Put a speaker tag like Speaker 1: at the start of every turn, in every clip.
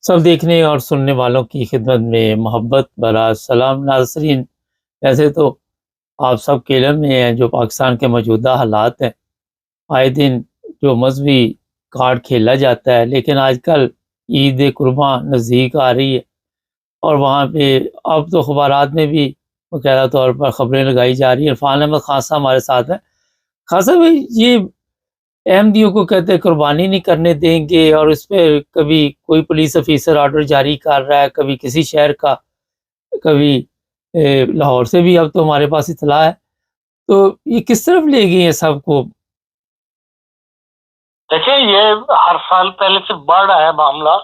Speaker 1: सब देखने और सुनने वालों की खिदमत में मोहब्बत भरा सलाम नाज़रीन। वैसे तो आप सब के इल्म में हैं जो पाकिस्तान के मौजूदा हालात हैं। आए दिन जो मजहबी कार्ड खेला जाता है, लेकिन आजकल ईद कुर्बान नज़दीक आ रही है और वहाँ पे अब तो अखबारात में भी बाकायदा तौर पर खबरें लगाई जा रही हैं। इरफान अहमद खान साहब हमारे साथ हैं। खान साहब, ये अहमदियों को कहते हैं कुर्बानी नहीं करने देंगे, और इस पे कभी कोई पुलिस ऑफिसर ऑर्डर जारी कर रहा है, कभी किसी शहर का, कभी लाहौर से भी अब तो हमारे पास इतला है। तो ये किस तरफ ले गई है सबको?
Speaker 2: देखिए, ये हर साल पहले से बढ़ रहा है मामला।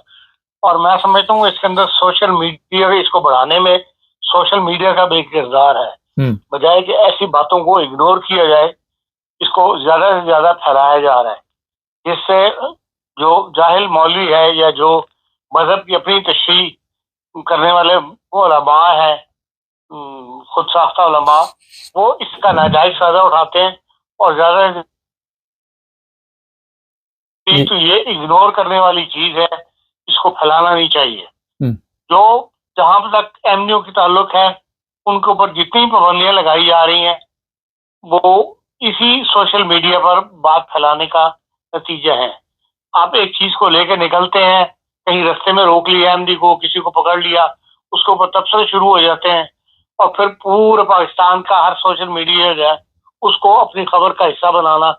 Speaker 2: और मैं समझता हूँ इसके अंदर सोशल मीडिया, इसको बढ़ाने में सोशल मीडिया का भी किरदार है। बजाय कि ऐसी बातों को इग्नोर किया जाए, इसको ज्यादा से ज्यादा फैलाया जा रहा है, जिससे जो जाहिल मौलवी है या जो मजहब की अपनी तशरीह करने वाले वो उलमा है, खुद साख्ता उलमा, वो इसका नाजायज फायदा उठाते हैं। और ज्यादा तो ये इग्नोर करने वाली चीज है, इसको फैलाना नहीं चाहिए। जो जहां तक एमडीओ की ताल्लुक है, उनके ऊपर जितनी पाबंदियां लगाई जा रही हैं, वो इसी सोशल मीडिया पर बात फैलाने का नतीजा है। आप एक चीज को लेकर निकलते हैं, कहीं रास्ते में रोक लिया एमडी को, किसी को पकड़ लिया, उसके ऊपर तबसरे शुरू हो जाते हैं, और फिर पूरे पाकिस्तान का हर सोशल मीडिया जो है उसको अपनी खबर का हिस्सा बनाना,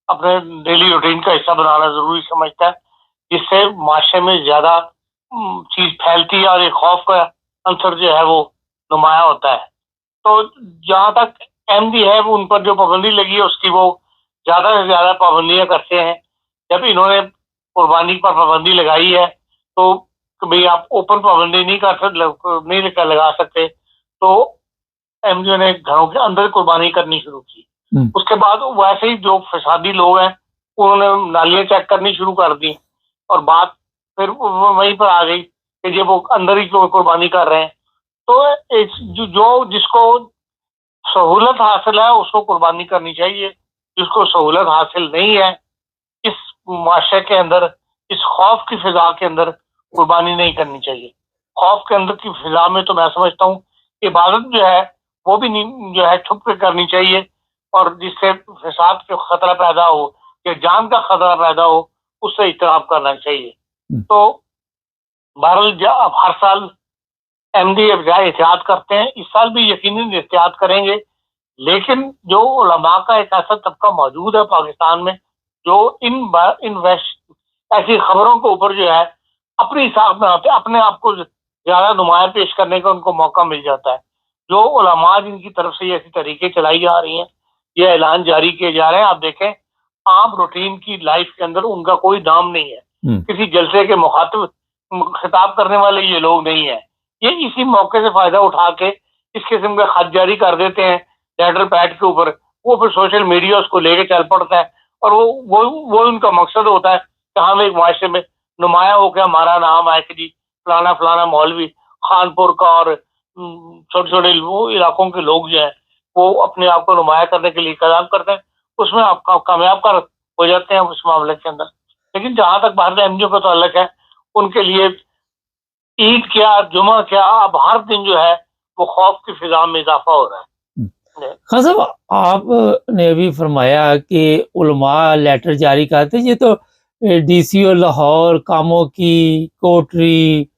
Speaker 2: अपने डेली रूटीन का हिस्सा बनाना जरूरी समझता है, जिससे माशरे में ज्यादा चीज फैलती है और एक खौफ का अंसर जो है वो नुमाया होता है। तो जहां तक एमडी है, वो उन पर जो पाबंदी लगी है उसकी वो ज्यादा से ज्यादा पाबंदियां करते हैं। जब इन्होंने कुर्बानी पर पाबंदी लगाई है, तो भाई आप ओपन पाबंदी नहीं कर सकते, नहीं लगा सकते, तो एमडी ने घरों के अंदर कुर्बानी करनी शुरू की। उसके बाद वैसे ही जो फसादी लोग हैं, उन्होंने नालियां चेक करनी शुरू कर दी, और बात फिर वहीं पर आ गई कि ये वो अंदर ही कुर्बानी कर रहे हैं। तो जो जिसको सहूलत हासिल है उसको कुर्बानी करनी चाहिए, जिसको सहूलत हासिल नहीं है, इस माशरे के अंदर, इस खौफ की फिजा के अंदर कुर्बानी नहीं करनी चाहिए। खौफ के अंदर की फिजा में तो मैं समझता हूँ इबादत जो है वो भी जो है छुप के करनी चाहिए, और जिससे फसाद का खतरा पैदा हो या जान का खतरा पैदा हो, उससे इज्तनाब करना चाहिए। तो बहरहाल अब हर साल एमडी बजाय एहतियात करते हैं, इस साल भी यकीनन एहतियात करेंगे। लेकिन जो उलमा का एक ऐसा तबका मौजूद है पाकिस्तान में, जो इन ऐसी खबरों के ऊपर जो है अपनी हिसाब में आते, अपने आप को ज्यादा नुमाया पेश करने का उनको मौका मिल जाता है। जो उलमा जिनकी तरफ से ऐसी तरीके चलाई जा रही हैं, ये ऐलान जारी किए जा रहे हैं, आप देखें आम रूटीन की लाइफ के अंदर उनका कोई नाम नहीं है, किसी जलसे के मुखातिब खिताब करने वाले ये लोग नहीं है। ये इसी मौके से फायदा उठा के इस किस्म के खत जारी कर देते हैं लेटर पैड के ऊपर, वो फिर सोशल मीडिया उसको लेके चल पड़ता है, और वो उनका मकसद होता है कि हम एक माशरे में नुमाया होकर हमारा नाम आए कि जी फलाना फलाना मौलवी खानपुर का, और छोटे छोटे इलाकों के लोग जो है वो अपने आप को नुमाया करने के लिए कदम करते हैं, उसमें आप कामयाब कर हो जाते हैं उस मामले के अंदर। लेकिन जहां तक भारत एमडीओ का ताल्लुक है, उनके लिए ईद क्या, जुमा क्या, अब हर दिन जो है वो खौफ की फिजा में इजाफा हो रहा है।
Speaker 1: खान साहब, आपने अभी फरमाया कि उलमा लेटर जारी करते, ये तो डीसीओ लाहौर, कामों की कोटरी,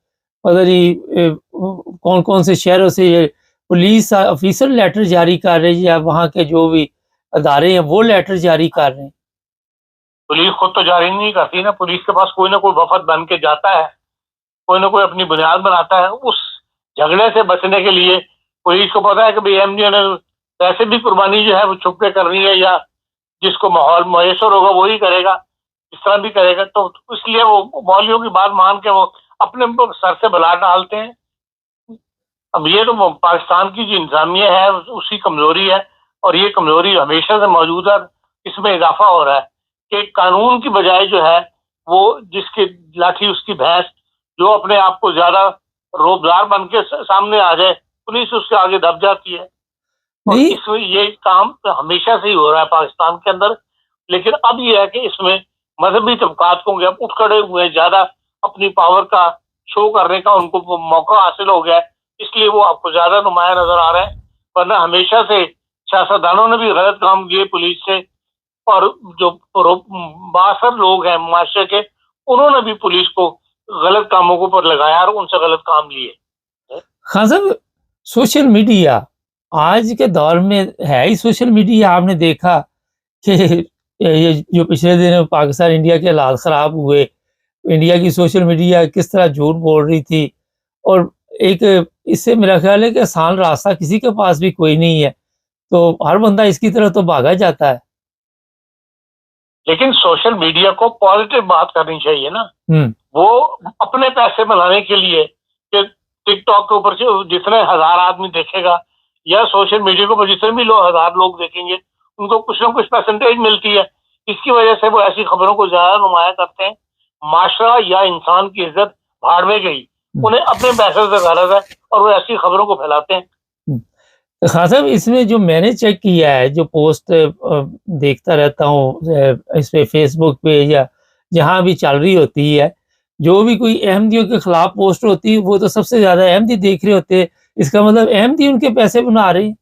Speaker 1: पता नहीं कौन कौन से शहरों से ये पुलिस ऑफिसर लेटर जारी कर रहे हैं, या वहाँ के जो भी अदारे हैं वो लेटर जारी कर रहे हैं?
Speaker 2: पुलिस खुद तो जारी नहीं करती ना, पुलिस के पास कोई ना कोई वफद बन के जाता है, कोई ना कोई अपनी बुनियाद बनाता है। उस झगड़े से बचने के लिए पुलिस को पता है कि भाई एमडीओ ने वैसे भी कुर्बानी जो है वो छुप के करनी है, या जिसको माहौल मयसर होगा वही करेगा, इस तरह भी करेगा। तो इसलिए वो मौलवियों की बात मान के वो अपने सर से बला डालते हैं। अब ये तो पाकिस्तान की जो इंतजामिया है उसकी कमजोरी है, और ये कमजोरी हमेशा से मौजूद है। इसमें इजाफा हो रहा है कि कानून की बजाय जो है वो जिसकी लाठी उसकी भैंस, जो अपने आप को ज्यादा रोबदार बन के सामने आ जाए, पुलिस उसके आगे दब जाती है। और इसमें ये काम हमेशा से ही हो रहा है पाकिस्तान के अंदर। लेकिन अब ये है कि इसमें मजहबी तबकात को अब उठ खड़े हुए ज्यादा अपनी पावर का शो करने का उनको मौका हासिल हो गया है, इसलिए वो आपको ज्यादा नुमाया नजर आ रहे हैं। वरना हमेशा से सियासतदानों ने भी गलत काम किए पुलिस से, और जो बासर लोग हैं माशरे के, उन्होंने भी पुलिस को गलत कामों को पर लगाया और उनसे गलत काम लिए।
Speaker 1: खान साहब, सोशल मीडिया आज के दौर में है ही सोशल मीडिया। आपने देखा कि ये जो पिछले दिनों पाकिस्तान इंडिया के हालात खराब हुए, इंडिया की सोशल मीडिया किस तरह झूठ बोल रही थी, और एक इससे मेरा ख्याल है कि आसान रास्ता किसी के पास भी कोई नहीं है, तो हर बंदा इसकी तरफ तो भागा जाता है।
Speaker 2: लेकिन सोशल मीडिया को पॉजिटिव बात करनी चाहिए ना। वो अपने पैसे बनाने के लिए कि टिकटॉक के ऊपर जितने हजार आदमी देखेगा या सोशल मीडिया के ऊपर जितने भी हजार लोग देखेंगे, उनको कुछ ना कुछ परसेंटेज मिलती है। इसकी वजह से वो ऐसी खबरों को ज्यादा नुमाया करते हैं। माशरा या इंसान की इज्जत भाड़ में गई, उन्हें अपने पैसे से गरज है और वो ऐसी खबरों को फैलाते हैं।
Speaker 1: खान साहब, इसमें जो मैंने चेक किया है, जो पोस्ट देखता रहता हूँ इस पे फेसबुक पे या जहाँ भी चल रही होती है, जो भी कोई अहमदियों के खिलाफ पोस्ट होती है वो तो सबसे ज्यादा अहमदी देख रहे होते हैं। इसका मतलब अहमदी उनके पैसे बना रहे हैं।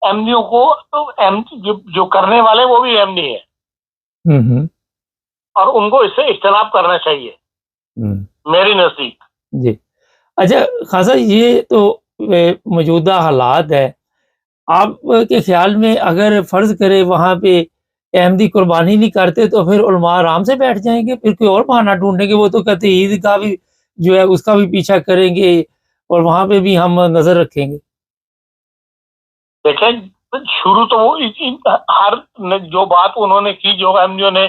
Speaker 2: अहमदियों को तो जो करने वाले वो भी अहमदी है, और उनको इससे इख्तिलाफ करना चाहिए मेरी नजदीक।
Speaker 1: जी अच्छा खान साहब, ये तो मौजूदा हालात है। आपके ख्याल में अगर फर्ज करे वहां पे अहमदी कुर्बानी नहीं करते तो फिर उलमा आराम से बैठ जाएंगे, फिर कोई और बहाना ढूंढेंगे? वो तो कहते ईद का भी जो है उसका भी पीछा करेंगे और वहां पे भी हम नजर रखेंगे।
Speaker 2: देखें, शुरू तो वो हर जो बात उन्होंने की, जो अहमदियों ने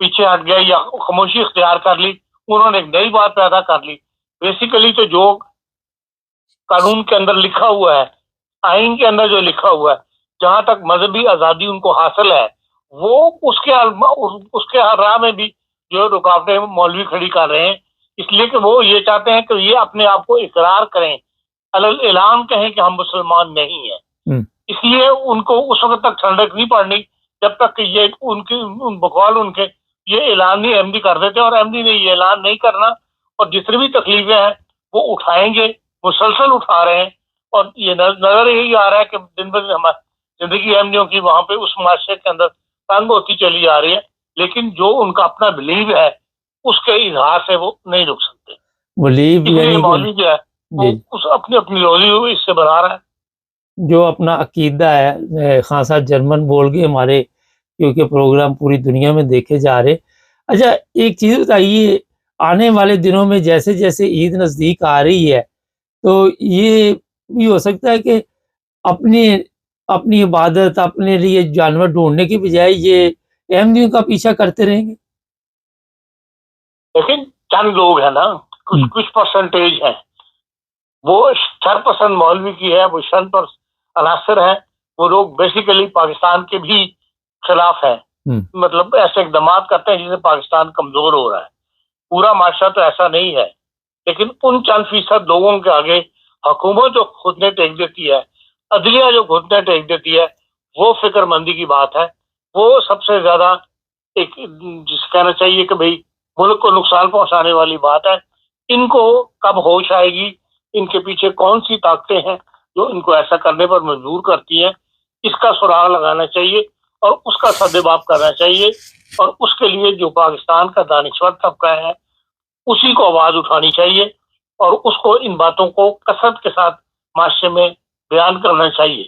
Speaker 2: पीछे हट गए या खामोशी इख्तियार कर ली, उन्होंने एक नई बात पैदा कर ली। बेसिकली तो जो कानून के अंदर लिखा हुआ है, आइन के अंदर जो लिखा हुआ है, जहां तक मजहबी आजादी उनको हासिल है, वो उसके राह में भी जो रुकावटें मौलवी खड़ी कर रहे हैं, इसलिए कि वो ये चाहते हैं कि ये अपने आप को इकरार करें, अलग ऐलान कहें कि हम मुसलमान नहीं है। इसलिए उनको उस वक्त तक ठंडक नहीं पड़नी जब तक कि ये बकौल उनके ये ऐलान नहीं अहमदी कर देते, और अहमदी ने ये ऐलान नहीं करना, और जितनी भी तकलीफें हैं वो उठाएंगे, मुसलसल उठा रहे हैं। और ये नजर यही आ रहा है कि दिन ब दिन हमारी जिंदगी अहमदियों की वहां पे उस माशरे के अंदर तंग होती चली आ रही है, लेकिन जो उनका अपना बिलीव है उसके इजहार से वो नहीं रुक सकते।
Speaker 1: बिलीव
Speaker 2: मौलवी जो है वो उस अपनी अपनी रोजी इससे बना रहा है।
Speaker 1: जो अपना अकीदा है, खान साहब जर्मन बोल के हमारे क्योंकि प्रोग्राम पूरी दुनिया में देखे जा रहे। अच्छा, एक चीज़ बताइए, आने वाले दिनों में जैसे जैसे ईद नज़दीक आ रही है, तो ये भी हो सकता है कि अपनी अपनी इबादत अपने लिए जानवर ढूंढने की बजाय ये अहमदियों का पीछा करते रहेंगे।
Speaker 2: लेकिन चंद लोग हैं ना, कुछ परसेंटेज है, वो शरपसंद मौलवी की है, वो शर पर अनासर है, वो लोग बेसिकली पाकिस्तान के भी खिलाफ है। मतलब ऐसे इकदाम करते हैं जिससे पाकिस्तान कमजोर हो रहा है। पूरा माशरा तो ऐसा नहीं है, लेकिन उन चंद फीसद लोगों के आगे हुकूमत जो घुटने टेक देती है, अदलिया जो घुटने टेक देती है, वो फिक्रमंदी की बात है। वो सबसे ज्यादा एक जिसे कहना चाहिए कि भाई मुल्क को नुकसान पहुंचाने वाली बात है। इनको कब होश आएगी, इनके पीछे कौन सी ताकतें हैं जो इनको ऐसा करने पर मजबूर करती हैं, इसका सुराग लगाना चाहिए और उसका सद्देबाप करना चाहिए। और उसके लिए जो पाकिस्तान का दानिश्वर तबका है उसी को आवाज उठानी चाहिए और उसको इन बातों को कसरत के साथ माशरे में बयान करना चाहिए।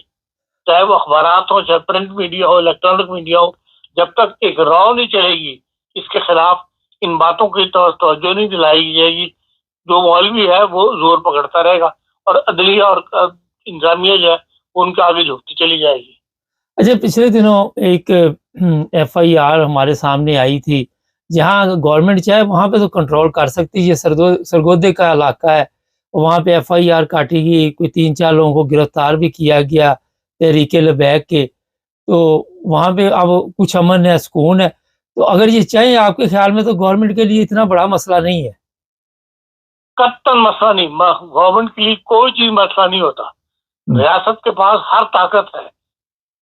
Speaker 2: चाहे वो अखबारात हो, चाहे प्रिंट मीडिया हो, इलेक्ट्रॉनिक मीडिया हो, जब तक एक रॉ नहीं चलेगी इसके खिलाफ इन बातों की तवज्जो नहीं दिलाई जाएगी, जो मौलवी है वो जोर पकड़ता रहेगा और अदलिया और इंतजामिया जो है उनके आगे झुकती चली जाएगी।
Speaker 1: अच्छा, पिछले दिनों एक FIR हमारे सामने आई थी, जहाँ गवर्नमेंट चाहे वहाँ पे तो कंट्रोल कर सकती है। ये सरगोदे का इलाका है, वहाँ पे FIR काटी गई, कोई 3-4 लोगों को गिरफ्तार भी किया गया तहरीके लबैक के। तो वहाँ पे अब कुछ अमन है, सुकून है। तो अगर ये चाहे, आपके ख्याल में तो गवर्नमेंट के लिए इतना बड़ा मसला नहीं है?
Speaker 2: कत्तन मसला नहीं, गवर्नमेंट के लिए कोई चीज मसला नहीं होता। रियासत के पास हर ताकत है,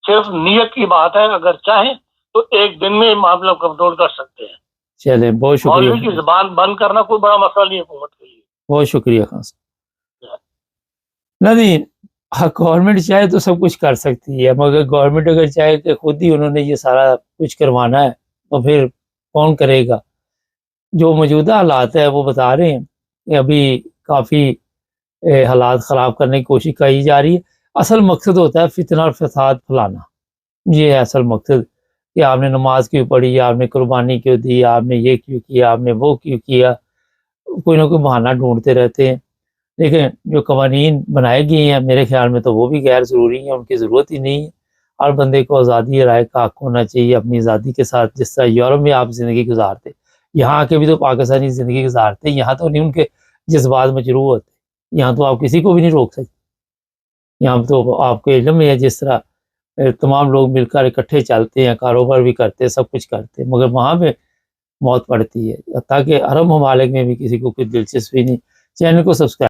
Speaker 2: सिर्फ नीयत की बात है। अगर चाहें तो एक दिन में मामला कंट्रोल कर सकते हैं।
Speaker 1: चले, बहुत
Speaker 2: मौलवी की
Speaker 1: शुक्रिया,
Speaker 2: जुबान बंद करना कोई बड़ा मसला नहीं है हुकूमत के लिए।
Speaker 1: बहुत शुक्रिया खान साहब। नहीं, हाँ, गवर्नमेंट चाहे तो सब कुछ कर सकती है, मगर गवर्नमेंट अगर चाहे कि खुद ही उन्होंने ये सारा कुछ करवाना है, तो फिर कौन करेगा? जो मौजूदा हालात है वो बता रहे हैं कि अभी काफ़ी हालात ख़राब करने की कोशिश की जा रही है। असल मकसद होता है फितना और फसाद फैलाना, ये है असल मकसद कि आपने नमाज क्यों पढ़ी, आपने कुर्बानी क्यों दी, आपने ये क्यों किया, आपने वो क्यों किया, कोई ना कोई बहाना ढूंढते रहते हैं। देखें, जो कवानीन बनाए गए हैं मेरे ख्याल में तो वो भी गैर ज़रूरी हैं, उनकी ज़रूरत ही नहीं है। हर बंदे को आज़ादी राय का हक होना चाहिए अपनी आज़ादी के साथ, जिस तरह यूरोप में आप ज़िंदगी गुजारते, यहाँ आके भी तो पाकिस्तानी ज़िंदगी गुजारते, यहाँ तो नहीं उनके जज्बात मजरूह होते, यहाँ तो आप किसी को भी नहीं रोक सकते। यहाँ तो आपको इल्म में है जिस तरह तमाम लोग मिलकर इकट्ठे चलते हैं, कारोबार भी करते हैं, सब कुछ करते हैं, मगर वहाँ पे मौत पड़ती है। ताकि अरब ममालिक में भी किसी को कोई दिलचस्पी नहीं। चैनल को सब्सक्राइब